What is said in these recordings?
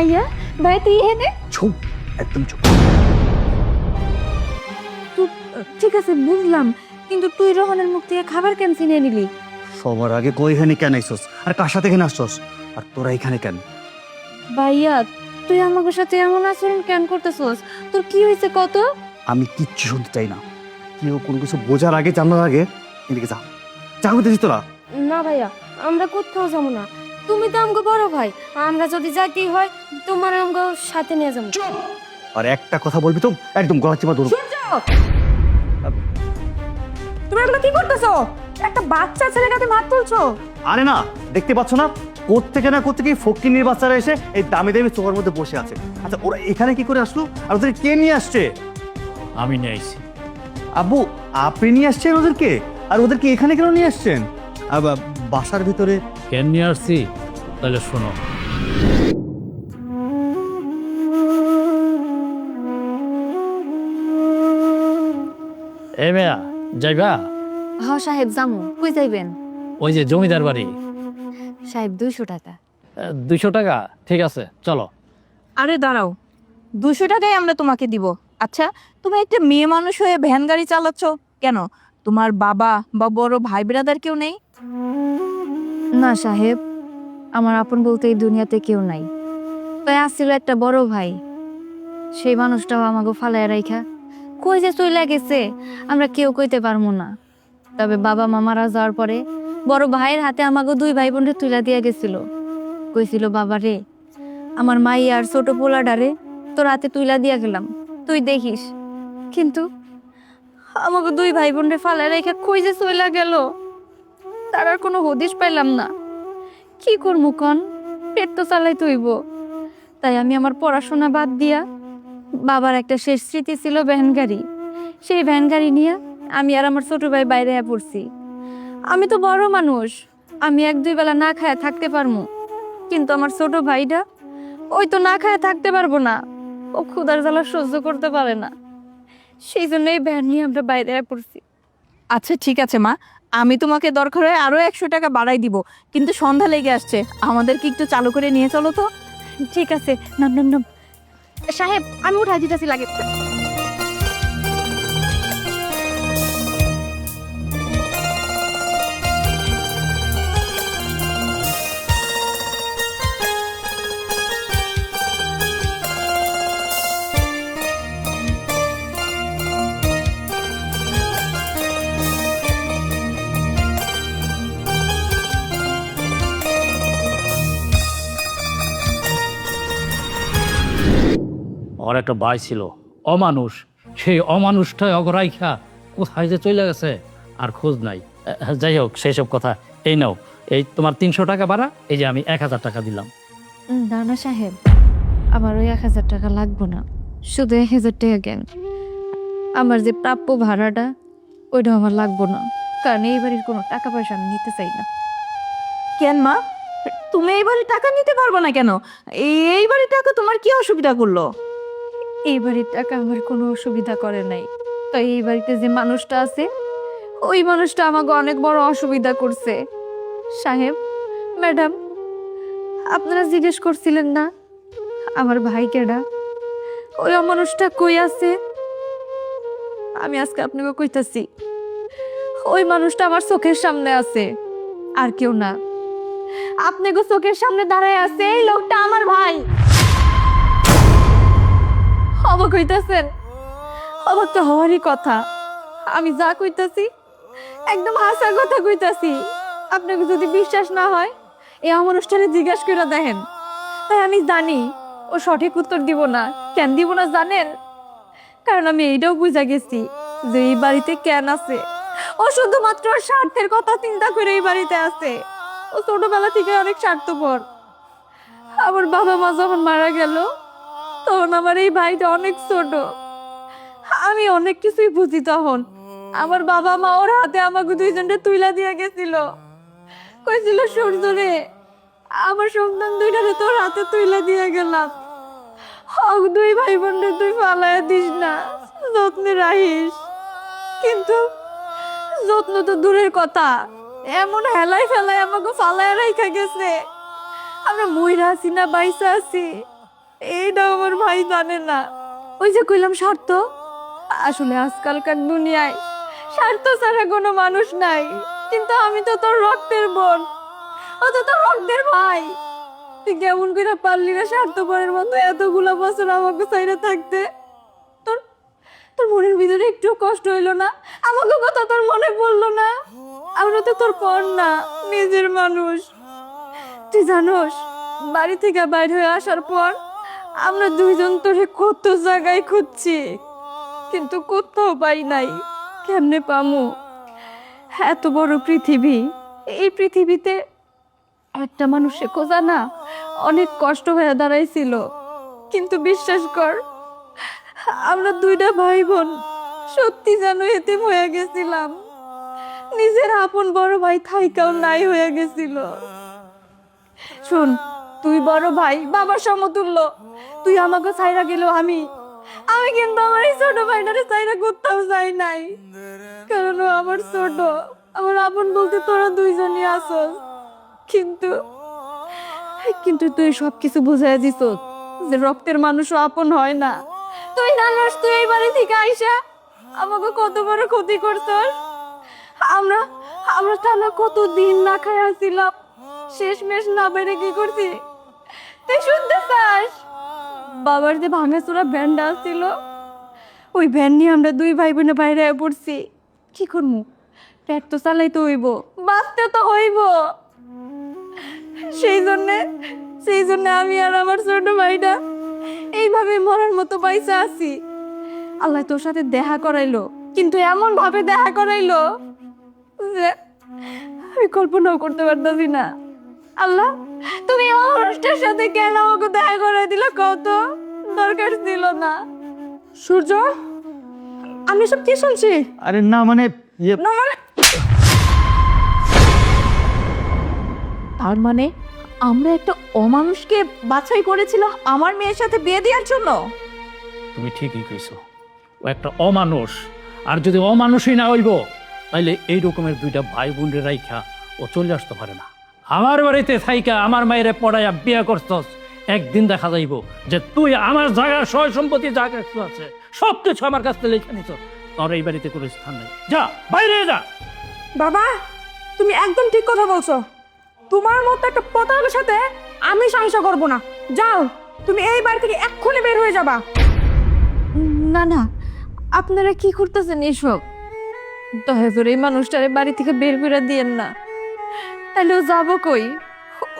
ভাইয়া ভাইয়া তুই এখানে? চুপ, একদম চুপ। ঠিক আছে বুঝলাম, কিন্তু তুই রোহনের মুখ থেকে খাবার কেন ছিনিয়ে নিলি? সবার আগে কই এখানে কেন আইসস আর কার সাথে এখানে আসছস আর তোরা এখানে কেন? ভাইয়া তুই আমাদের সাথে এমন আচরণ কেন করতেছস? তোর কি হয়েছে কত? আমি কিচ্ছু শুনতে চাই না। কেউ কোনো কিছু বোঝার আগে জানার আগে এদিকে যা, যা করতেছিস তোরা? না ভাইয়া, আমরা কোথাও যাবো না। তুমি তো আমাকে বড় ভাই, আমরা যদি যাইতেই হয় তোমার আমাকে সাথে নিয়ে যাবো। আর একটা কথা বলবি তো একদম গলা চিপা ধরবো। তুমি এগুলো কি করতেছো? একটা বাচ্চা ছেলের কাছে ভাত তুলছো? আরে না, দেখতে পাচ্ছ না কোত্থেকে না কোত্থেকে ফকিন্নির বাচ্চারা এসে এই দামি দামি চোখের মধ্যে বসে আছে। আচ্ছা ওরা এখানে কি করে আসলো আর ওদের কে নিয়ে আসছে? আমি নিয়ে আইছি। আব্বু আপনি নিয়ে আসছেন ওদেরকে? আর ওদেরকে এখানে কেন নিয়ে আসছেন? বাসার ভিতরে কেন নিয়ে আসছি তাহলে শোনো। এ মেয়া যাইবা? হ সাহেব জামু। কই যাইবেন? ওই যে জমিদার বাড়ি। সাহেব 200 টাকা। 200 টাকা? ঠিক আছে চলো। আরে দাঁড়াও, 200 টাকাই আমরা তোমাকে দিব। আচ্ছা, তুমি একটা মেয়ে মানুষ হয়ে ভ্যান গাড়ি চালাচ্ছ কেন? তোমার বাবা বা বড় ভাই ব্রাদার কেউ নেই? না সাহেব, আমার আপন বলতে এই দুনিয়াতে কেউ নাই। তাই আসছিল একটা বড় ভাই, সেই মানুষটাও আমাকে ফালায় রাইখা কই যে চইলা গেছে আমরা কেউ কইতে পারবো না। তবে বাবা মা মারা যাওয়ার পরে বড় ভাইয়ের হাতে আমাকে 2 ভাই বোনরে তুইলা দিয়া গেছিল। কইছিল বাবা রে, আমার মাই আর ছোট পোলাডারে তোর হাতে তুইলা দিয়া গেলাম, তুই দেখিস। কিন্তু আমাকে 2 ভাই বোনরে ফালায় রাইখা কই যে চইলা গেল তার আর কোনো হদিশ পাইলাম না। কি করবো কন, পেট তো চালাই তৈব। তাই আমি আমার পড়াশোনা বাদ দিয়া, বাবার একটা শেষ স্মৃতি ছিল ভ্যান গাড়ি, সেই ভ্যান গাড়ি নিয়ে আমি আর আমার ছোট ভাই বাইরে পড়ছি। আমি তো বড় মানুষ, আমি 1-2 বেলা না খায় থাকতে পারবো, কিন্তু আমার ছোট ভাইটা ওই তো না খায় থাকতে পারবো না, ও ক্ষুধার জ্বালা সহ্য করতে পারে না। সেই জন্য এই ভ্যান নিয়ে আমরা বাইরে পড়ছি। আচ্ছা ঠিক আছে মা, আমি তোমাকে দরকার হয় আরো 100 টাকা বাড়াই দিব, কিন্তু সন্ধ্যা লেগে আসছে, আমাদেরকে একটু চালু করে নিয়ে চলো তো। ঠিক আছে, নাম নাম নাম। সাহেব আমি উঠাই দিতেছি লাগে। ওর একটা ভাই ছিল অমানুষ, সেই অমানুষটা অগরাইখা কোথায় যে চলে গেছে আর খোঁজ নাই। যাই হোক সেই সব কথা। এই নাও, এই তোমার 300 টাকা ভাড়া, এই যে আমি 1000 টাকা দিলাম। না সাহেব, আমার ওই 1000 টাকা লাগবো না, শুধু 1000 টাকা কেন, আমার যে প্রাপ্য ভাড়াটা ওইটা আমার লাগবো না, কারণ এই বাড়ির কোনো টাকা পয়সা আমি নিতে চাই না। কেন মা, তুমি এই বাড়ির টাকা নিতে পারবো না কেন? এই বাড়ির টাকা তোমার কি অসুবিধা করলো? এই বাড়ির টাকা আমার কোনো অসুবিধা করে নাই, তাই এই বাড়িতে যে মানুষটা আছে ওই মানুষটা আমাকে অনেক বড় অসুবিধা করছে। সাহেব ম্যাডাম, আপনারা জিজ্ঞেস করছিলেন না আমার ভাই কেডা, ওই মানুষটা কই আছে? আমি আজকে আপনাকে কইতাছি, ওই মানুষটা আমার চোখের সামনে আছে, আর কেউ না। আপনাকে চোখের সামনে দাঁড়ায় আছে এই লোকটা আমার ভাই। অবাক হইতাছেন? অবাক তো হওয়ারই কথা, আমি যা কইতাছি একদম হাসার কথা কইতাছি। আপনাকে যদি বিশ্বাস না হয় এই অনুষ্ঠানে জিজ্ঞাসা করে দেখেন। তাই আমি জানি ও সঠিক উত্তর দিব না। কেন দিব না জানেন? কারণ আমি এইটাও বুঝা গেছি যে এই বাড়িতে কেন আছে। ও শুধুমাত্র ওর স্বার্থের কথা চিন্তা করে এই বাড়িতে আছে। ও ছোটবেলা থেকে অনেক স্বার্থপর। আমার বাবা মা যখন মারা গেল তখন আমার এই ভাইটা অনেক ছোট, আমি অনেক কিছুই বুঝি তখন। আমার বাবা মা ওর হাতে আমাকে 2জনকে তুইলা দিয়ে গেছিল, কইছিল সূর্য রে, আমার সন্তান 2টারে তোর হাতে তুইলা দিয়ে গেলাম, হক 2 ভাই বোনরে তুই ফালাইয়া দিস না, যত্নে রাখিস। কিন্তু যত্ন তো দূরের কথা, এমন হেলাই ফেলাই আমাকে ফালাইয়া রাখা গেছে। আমরা মইরা আছি না বাইসা আছি এইটা আমার ভাই জানে না। ওই যে কইলাম স্বার্থ, আসলে আজকালকার দুনিয়ায় স্বার্থ ছাড়া কোনো মানুষ নাই। কিন্তু আমি তো তোর রক্তের বোন, ও তো তোর রক্তের ভাই। তুই কেমন করে পারলি না স্বার্থপরের মতো এতগুলো বছর আমাকে চাইরে থাকতে? তোর তোর মনের ভিতরে একটু কষ্ট হইলো না? আমাকে কথা তোর মনে পড়লো না? আমরা তো তোর পর না, নিজের মানুষ। তুই জানোস, বাড়ি থেকে বাইরে হয়ে আসার পর আমরা দুইজন তোরে কত জায়গায় খুঁজছি, কিন্তু কোথাও পাই নাই। কেমনে পামু? এত বড় পৃথিবী, এই পৃথিবীতে একটা মানুষে খোঁজা না অনেক কষ্ট হয়ে দাঁড়াইছিল। কিন্তু বিশ্বাস কর, আমরা দুইটা ভাই বোন সত্যি যেন এতিম হয়ে গেছিলাম। নিজের আপন বড় ভাই থাইকাও নাই হয়ে গেছিল। শোন, তুই বড় ভাই, বাবার সমতুল্য। তুই আমাকে ছাইরা গেল, আমি কিন্তু আমার এই ছোট ভাইটারে ছাইরা কোথাও যাই নাই। কারণ ও আমার ছোট, আমার আপন বলতে তোরা দুইজনই আসস। কিন্তু কিন্তু তুই সবকিছু বুঝাই দিস যে রক্তের মানুষও আপন হয় না। তুই জানোস, তুই এই বাড়ি থেকে আইসা আমাকে কত বড় ক্ষতি করছস। আমরা আমরা টানা কত দিন না খাই আসছিলাম, শেষমেশ না বেড়ে কি করছি তুই শুনতে চাস? বাবার যে ভাঙাচোরা ভ্যানটা আসছিল, ওই ভ্যান নিয়ে আমরা দুই ভাই বোনে বাইরে পড়ছি। কি করবো? পেট তো চালাইতে হইব, বাঁচতে তো হইব। সেই জন্য আমি আর আমার ছোট ভাইটা এইভাবে মরার মতো পয়সা আছি। আল্লাহ তোর সাথে দেখা করাইলো, কিন্তু এমন ভাবে দেখা করাইলো যে আমি কল্পনাও করতে পারতাছি না। আল্লাহ, তুমি আমার মানুষটার সাথে কেন আমাকে দেখা করাই দিল? কত দরকার ছিল না। সূর্য, আমি সব কি শুনছি? আরে না মানে না মানে, তার মানে আমরা একটা অমানুষকে বাছাই করেছিলাম আমার মেয়ের সাথে বিয়ে দেওয়ার জন্য? তুমি ঠিকই কইছো, ও একটা অমানুষ। আর যদি অমানুষই না হইব, তাইলে এই রকমের দুইটা ভাই বোনের রাইখা ও চলে আসতে পারে না। আমার বাড়িতে থাইকা আমার মায়েরে পড়াইয়া বিয়া করছস, একদিন দেখা যাইব যে তুই আমার জায়গার সয় সম্পত্তি যা কিছু আছে সব কিছু আমার কাছ থেকে লিখে নিছ। তোর এই বাড়িতে কোনো স্থান নেই, যা বাইরে যা। বাবা, তুমি একদম ঠিক কথা বলছো। তোমার মতো একটা পতাকার সাথে আমি সংসার করব না। যাও, তুমি এই বাড়ি থেকে এক্ষুনি বের হয়ে যাবা। না না, আপনারা কি করতেছেন এসব? দয়া করে এই মানুষটারে বাড়ি থেকে বের করে দিয়েন না। তাহলে ও যাবো কই?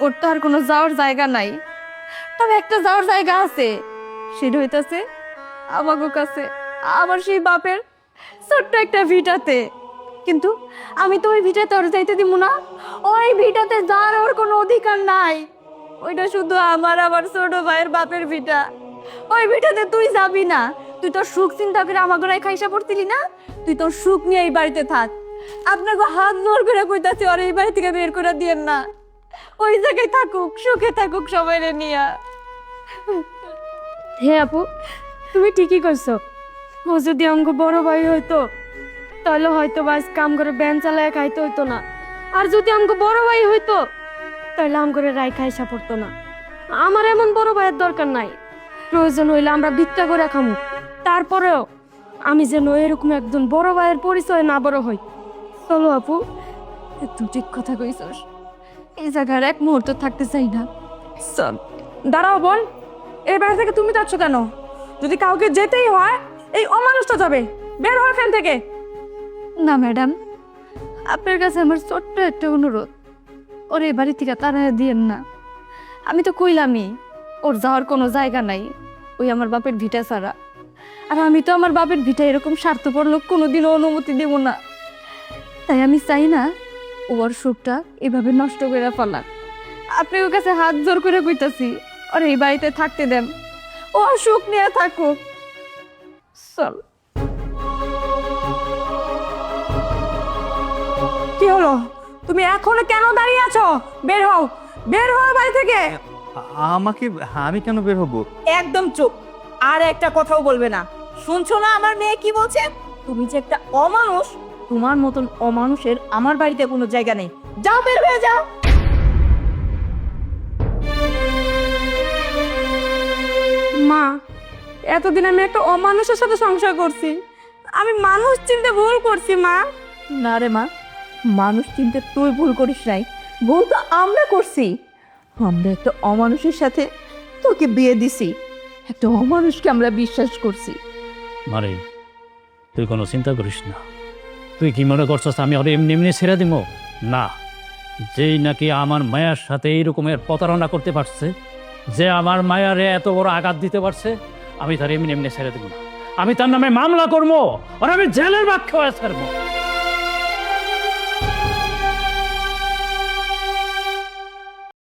ওর তো আর কোনো যাওয়ার জায়গা নাই। তবে একটা যাওয়ার জায়গা আছে, সেটা হইতাছে আমাগো কাছে, আমার সেই বাপের ছোট্ট একটা ভিটাতে। কিন্তু আমি তো ওই ভিটাতে ওর যাইতে দিব না। ওই ভিটাতে যাওয়ার ওর কোনো অধিকার নাই। ওইটা শুধু আমার ছোট ভাইয়ের বাপের ভিটা। ওই ভিটাতে তুই যাবি না। তুই তোর সুখ চিন্তা করে আমার ঘরে খাইসা পড়তিলি না? তুই তোর সুখ নিয়ে এই বাড়িতে থাক। আপনাকে হাত জোর করে কইতাছি, ওর এই বাড়ি থেকে বের করে দিয়েন না। ওই জায়গায় থাকুক, সুখে থাকুক সবাই নিয়া। হে আপু, তুমি ঠিকই করছো। ও যদি আমাকে বড় ভাই হইতো, তাহলে হয়তো বাস কাম করে ব্যান চালায় খাইতে হইতো না। আর যদি আমাকে বড় ভাই হইতো, তাহলে আম করে রাই খাইসা পড়তো না। আমার এমন বড় ভাইয়ের দরকার নাই। প্রয়োজন হইলে আমরা ভিক্ষা করে খামু, তারপরেও আমি যেন এরকম একজন বড় ভাইয়ের পরিচয় না বড় হই। চলো আপু। তুই ঠিক কথা কইছস, এই জায়গার এক মুহূর্ত থাকতে চাই না। চল। দাঁড়াও বোন, এই বাড়ি থেকে তুমি যাচ্ছ কেন? যদি কাউকে যেতেই হয়, এই অমানুষটা যাবে। বের হয় এখান থেকে। না ম্যাডাম, আপনার কাছে আমার ছোট্ট একটা অনুরোধ, ওর এই বাড়ি থেকে তাড়া দিয়েন না। আমি তো কইলামই, ওর যাওয়ার কোনো জায়গা নাই ওই আমার বাপের ভিটা ছাড়া। আর আমি তো আমার বাপের ভিটা এরকম স্বার্থপর লোক কোনোদিনও অনুমতি দেব না। তাই আমি চাই না ওর সুখটা এভাবে নষ্ট করে ফেলাক। আপনি ওর কাছে হাত জোর করে কইতাছি, ওর এই বাড়িতে থাকতে দেন, ও সুখ নিয়ে থাকুক। চল। কি হলো? তুমি এখনো কেন দাঁড়িয়ে আছো? বের হও, বের হও বাড়ি থেকে। আমি কেন বের হবো? একদম চুপ, আর একটা কথাও বলবে না। শুনছো না আমার মেয়ে কি বলছে? তুমি যে একটা অমানুষ, তোমার মতন অমানুষের আমার বাড়িতে কোনো জায়গা নেই। যাও, বের হয়ে যাও। মা, এতদিন আমি একটা অমানুষের সাথে সংসার করছি, আমি মানুষ চিনতে ভুল করছি মা। না রে মা, মানুষ চিনতে তুই ভুল করিস নাই, ভুল তো আমরা করছি। আমরা একটা অমানুষের সাথে তোকে বিয়ে দিছি, একটা অমানুষকে আমরা বিশ্বাস করছি। মারে, তুই কোনো চিন্তা করিস না। তুই কি মনে করছস আমি ওর এমনি এমনি ছেড়ে দিব? না, যেই নাকি আমার মায়ের সাথে এই রকমের প্রতারণা করতে পারছে, যে আমার মায়ারে এত বড় আঘাত দিতে পারছে, আমি তার এমনি এমনি ছেড়ে দেবো না। আমি তার নামে মামলা করবো আর আমি জেলের ভাত খাওয়া ছাড়বো।